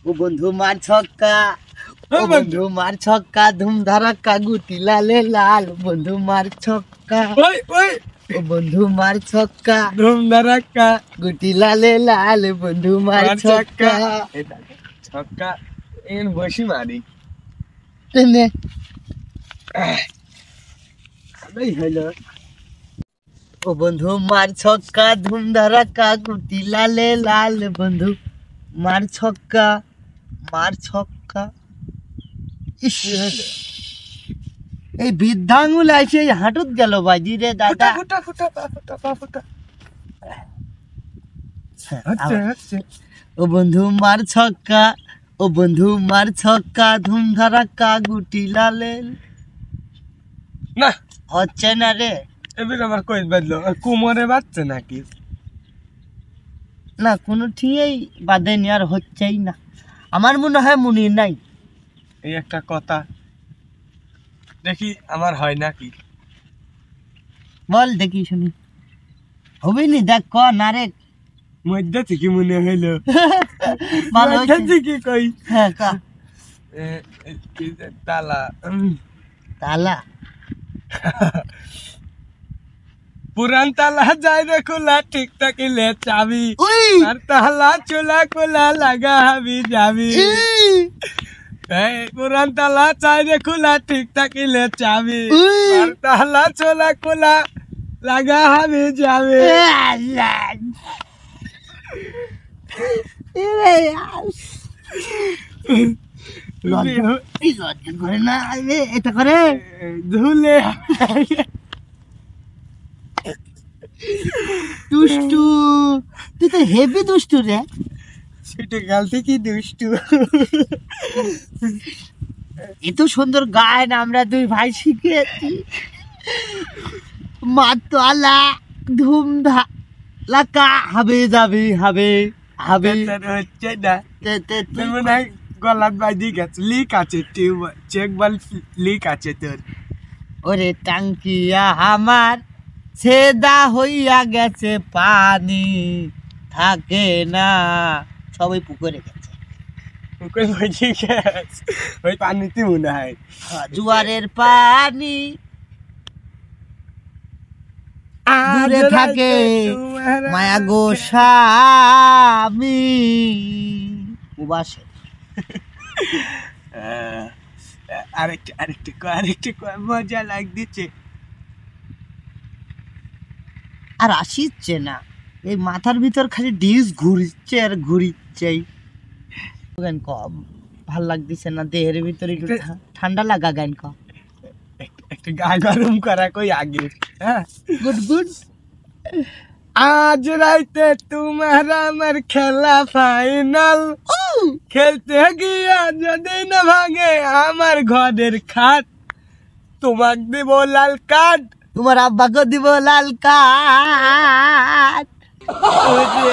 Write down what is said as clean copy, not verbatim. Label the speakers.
Speaker 1: ও বন্ধু মার ছক্কা, ও বন্ধু মার ছক্কা, ধুম ধারাক্কা গুটি লালে লাল, বন্ধু মার ছক্কা,
Speaker 2: ওই ওই
Speaker 1: ও বন্ধু মার ছক্কা,
Speaker 2: ধুম ধারাক্কা
Speaker 1: গুটি লালে লাল, বন্ধু মার ছক্কা।
Speaker 2: এটা ছক্কা এর বসি মারি
Speaker 1: নে
Speaker 2: ভালোই হলো।
Speaker 1: ও বন্ধু মার ছক্কা, ধুম ধারাক্কা গুটি লালে লাল, বন্ধু মার ছক্কা, মার ছক্কা। ইস, এই বৃদ্ধাঙ্গুল আইসে এই হাঁটুত গেল বাজি রে দাদা।
Speaker 2: ফুটা ফুটা পা ফুটা পা ফুটা হচ্ছে
Speaker 1: আবার।
Speaker 2: হচ্ছে।
Speaker 1: ও বন্ধু মার ছক্কা, ও বন্ধু মার ছক্কা, ধুম ধারাক্কা গুটি লালে।
Speaker 2: না
Speaker 1: হচ্ছে না রে,
Speaker 2: এবার আমার কই বাজলো কোমরে বাজছে নাকি?
Speaker 1: না কোনো ঠিকই বাঁধেনি আর হচ্ছেই না। আমার মনে হয় মনে নাই।
Speaker 2: এই একটা কথা, দেখি আমার হয় নাকি।
Speaker 1: বল দেখি শুনি, হবে নি দেখ ক না রে।
Speaker 2: মধ্যে থেকে মনে হইলো
Speaker 1: ভালো
Speaker 2: মধ্যে
Speaker 1: হয়েছে।
Speaker 2: থেকে কই
Speaker 1: হ্যাঁ ক
Speaker 2: কি যে তালা
Speaker 1: তালা।
Speaker 2: পুরান তালা যায় রে খোলা ঠিক থাকিলে চাবি,
Speaker 1: উই
Speaker 2: আর তালা চোলা খোলা লাগা হাবি যাবি।
Speaker 1: ই,
Speaker 2: এই পুরান তালা চাই রে খোলা ঠিক থাকিলে চাবি,
Speaker 1: উই।
Speaker 2: আর তালা চোলা খোলা লাগা হাবি যাবি।
Speaker 1: লজ্জা করে না এটা করে।
Speaker 2: ধুলে
Speaker 1: দুষ্টু, তুই তো হেভি দুষ্টু রে।
Speaker 2: ছোট কাল থেকে দুষ্টু।
Speaker 1: এত সুন্দর গান আমরা দুই ভাই শিখেছি। মাতলা ধুম ধালাকা হবে যাবে হবে হবে।
Speaker 2: হচ্ছে না তোর মনে হয় গলাত বাজি গেছে, লিক আছে, চেক বল লিক আছে তোর।
Speaker 1: ওরে টাঙ্কিয়া আমার ছেদা হইয়া গেছে, পানি থাকে না, সবাই পুকুরে গেছে।
Speaker 2: ওকে বাজি গেছে ওই পানিতে মনে হয়।
Speaker 1: জোয়ারের পানি দূরে থাকে মায়া গো স্বামী উবাসে।
Speaker 2: আরেকটা মজা লাগছে।
Speaker 1: আর আসিচ্ছে না, এই মাথার ভিতর খালি ডিস ঘুরছে আর ঘুরিচ্ছে। গান ক, ভাল লাগতেছে না দেহের ভিতরে একটু ঠান্ডা লাগা গান ক।
Speaker 2: একটা গা গরম করা কই আগে। হ্যাঁ
Speaker 1: গুড গুড।
Speaker 2: আজ রাইতে তোমার আমার খেলা ফাইনাল, খেলতে গিয়া যদি না ভাঙে আমার ঘরের খাট, তোমাক দিব লাল কার্ড।
Speaker 1: তোমার আব্বাকে দিব লাল কার্ড।
Speaker 2: ওই যে